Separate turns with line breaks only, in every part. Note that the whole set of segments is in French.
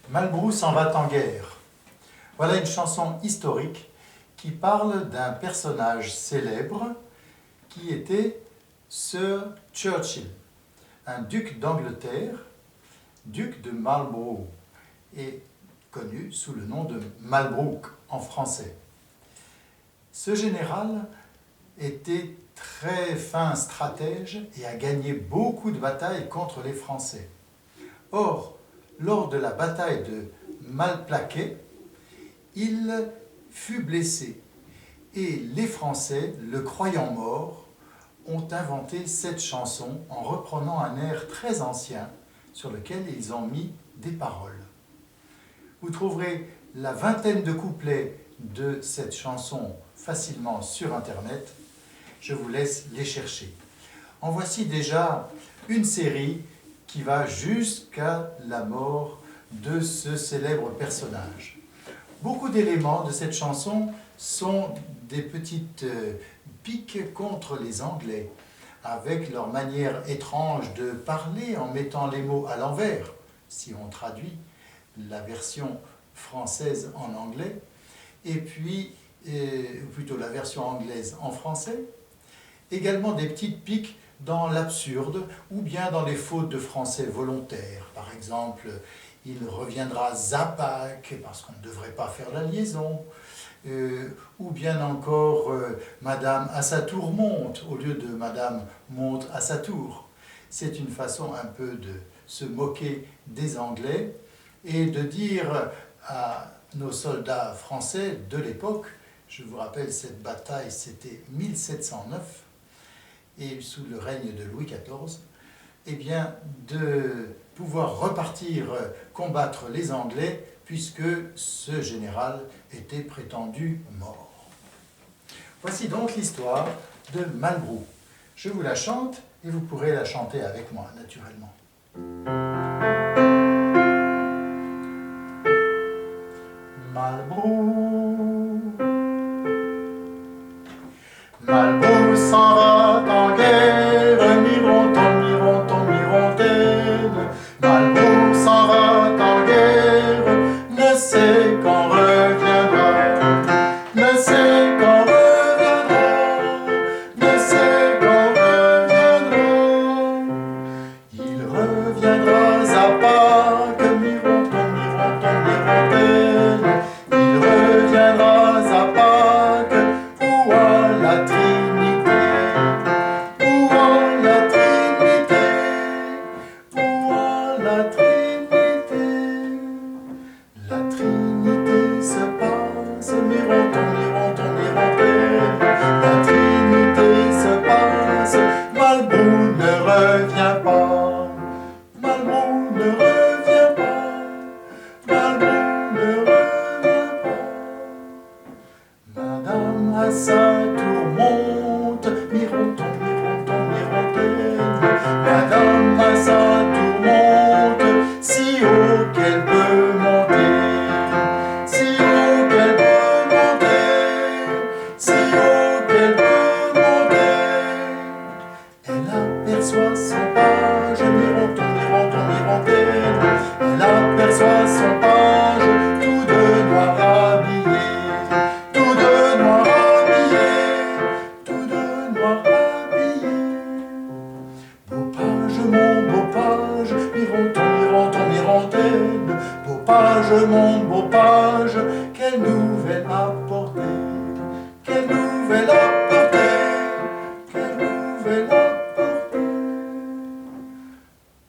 Malbrou s'en va en guerre. Voilà une chanson historique qui parle d'un personnage célèbre qui était Sir Churchill, un duc d'Angleterre, duc de Marlborough, et connu sous le nom de Malbrook en français. Ce général était très fin stratège et a gagné beaucoup de batailles contre les Français. Or, lors de la bataille de Malplaquet, il fut blessé et les Français, le croyant mort, ont inventé cette chanson en reprenant un air très ancien sur lequel ils ont mis des paroles. Vous trouverez la vingtaine de couplets de cette chanson facilement sur Internet. Je vous laisse les chercher. En voici déjà une série qui va jusqu'à la mort de ce célèbre personnage. Beaucoup d'éléments de cette chanson sont des petites piques contre les Anglais, avec leur manière étrange de parler en mettant les mots à l'envers, si on traduit la version française en anglais, et puis, plutôt la version anglaise en français. Également des petites piques dans l'absurde ou bien dans les fautes de français volontaires. Par exemple, il reviendra Zapac parce qu'on ne devrait pas faire la liaison. Ou bien encore Madame à sa tour monte au lieu de Madame monte à sa tour. C'est une façon un peu de se moquer des Anglais et de dire à nos soldats français de l'époque, je vous rappelle cette bataille c'était 1709 et sous le règne de Louis XIV, eh bien de pouvoir repartir combattre les Anglais puisque ce général était prétendu mort. Voici donc l'histoire de Malbrou. Je vous la chante et vous pourrez la chanter avec moi, naturellement. Malbrou, Malbrou s'en va en guerre, mironton, mironton, mirondelle. Malbrou s'en va en guerre, ne sait quand reviendra, ne sait quand reviendra, ne sait quand reviendra. Il reviendra à Pâques, mironton, mironton, mirondelle. Il reviendra à Pâques, ou à la Trinité, ou à la Trinité, ou à la Trinité. La Trinité se passe, mironton, mironton, mirondelle. La Trinité se passe, Malbrou ne revient pas. Malbrou ne revient pas. Malbrou ne revient pas. Madame à sa tour monte, mironton, mironton, mirondelle. Madame à sa tour monte, si haut qu'elle peut monter, si haut qu'elle peut monter, si haut qu'elle peut monter. Elle aperçoit son page, mironton, mironton, mirondelle. Elle aperçoit son page, tout de noir habillé, tout de noir habillé, tout de noir habillé. Beau page, mon beau page, mironton, mironton, mirondelle. Beau page, mon beau page, quelle nouvelle apporter, quelle nouvelle apporter, quelle nouvelle apporter.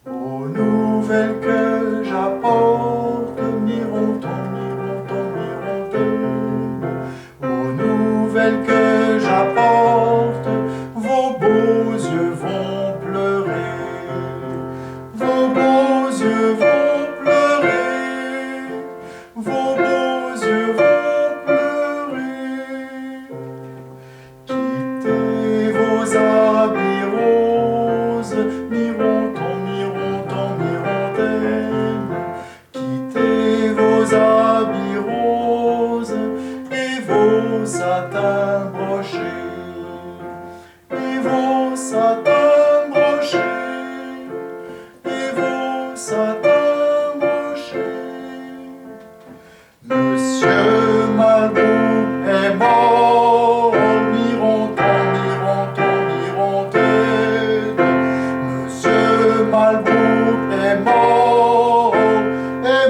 Aux nouvelles que j'apporte, mironton, mironton, mirondelle. Aux nouvelles que j'apporte, vos beaux yeux vont pleurer, vos beaux yeux vont pleurer, vos beaux yeux vont pleurer. Quittez vos habits roses, mironton, mironton, mirondelle. Malbrook est mort et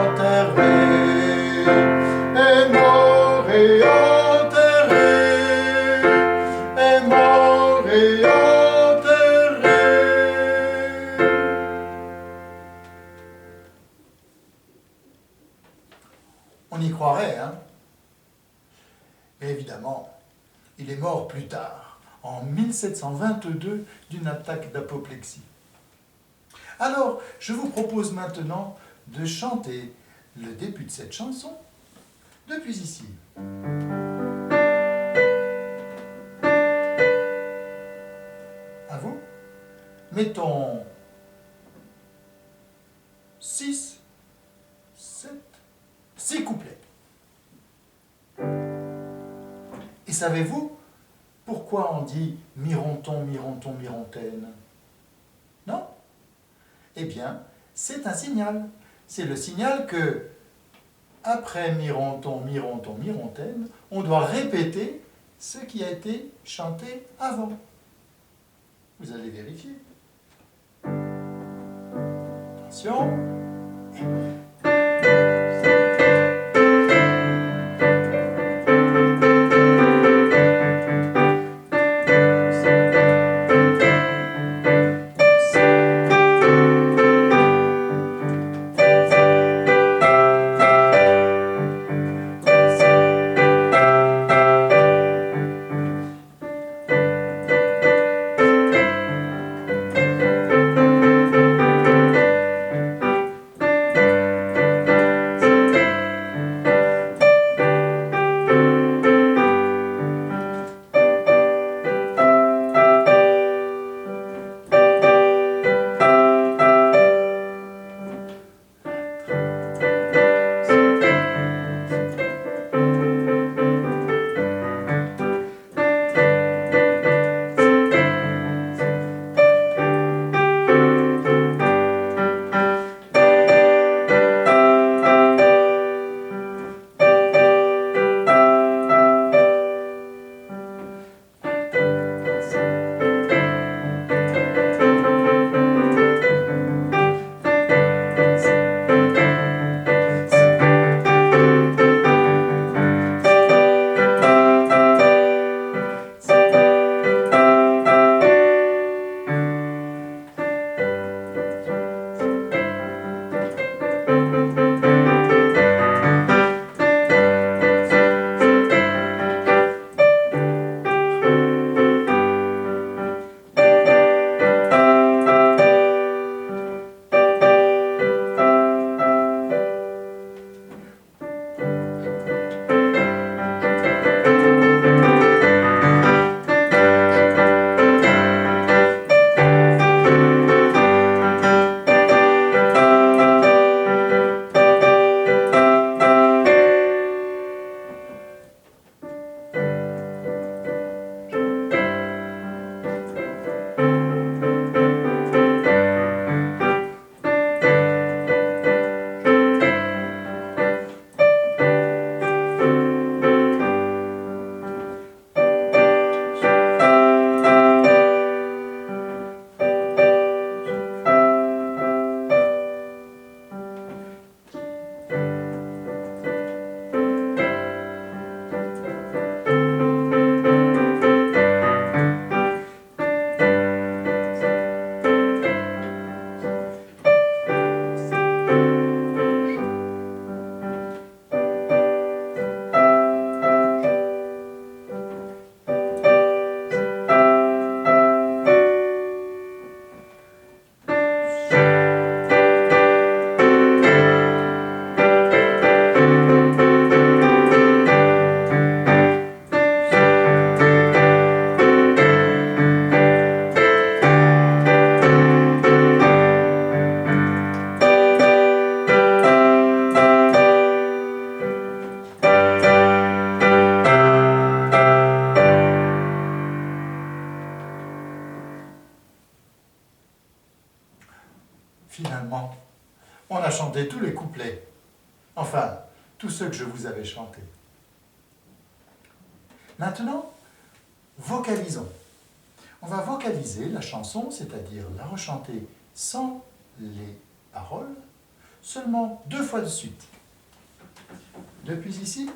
enterré, est mort et enterré, est mort et enterré. On y croirait, hein? Mais évidemment, il est mort plus tard, en 1722, d'une attaque d'apoplexie. Alors, je vous propose maintenant de chanter le début de cette chanson depuis ici. À vous. Mettons 6 couplets. Et savez-vous pourquoi on dit mironton, mironton, mirontaine? Non? Eh bien, c'est un signal. C'est le signal que, après mironton, mironton, mirontaine, on doit répéter ce qui a été chanté avant. Vous allez vérifier. Attention. Finalement, on a chanté tous les couplets. Enfin, tous ceux que je vous avais chantés. Maintenant, vocalisons. On va vocaliser la chanson, c'est-à-dire la rechanter sans les paroles, seulement 2 fois de suite. Depuis ici.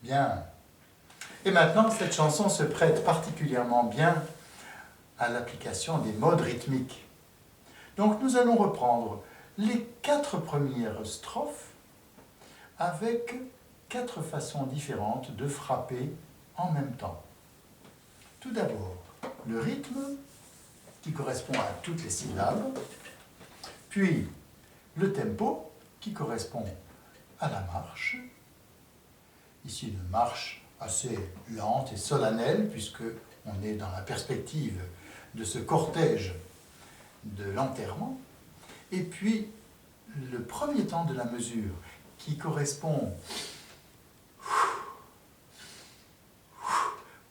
Bien. Et maintenant, cette chanson se prête particulièrement bien à l'application des modes rythmiques. Donc nous allons reprendre les 4 premières strophes avec 4 façons différentes de frapper en même temps. Tout d'abord, le rythme qui correspond à toutes les syllabes, puis le tempo qui correspond à la marche, ici une marche assez lente et solennelle puisque on est dans la perspective de ce cortège de l'enterrement, et puis le premier temps de la mesure qui correspond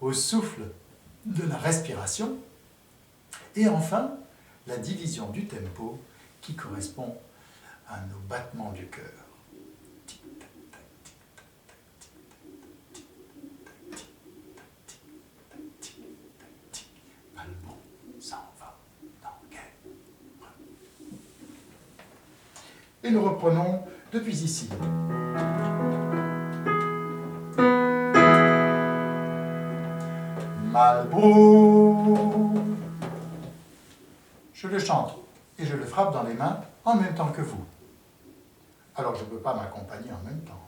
au souffle de la respiration, et enfin la division du tempo qui correspond à nos battements du cœur. Malbon s'en va dans guerre. Et nous reprenons depuis ici. Malbon. Je le chante et je le frappe dans les mains en même temps que vous. Alors je ne peux pas m'accompagner en même temps.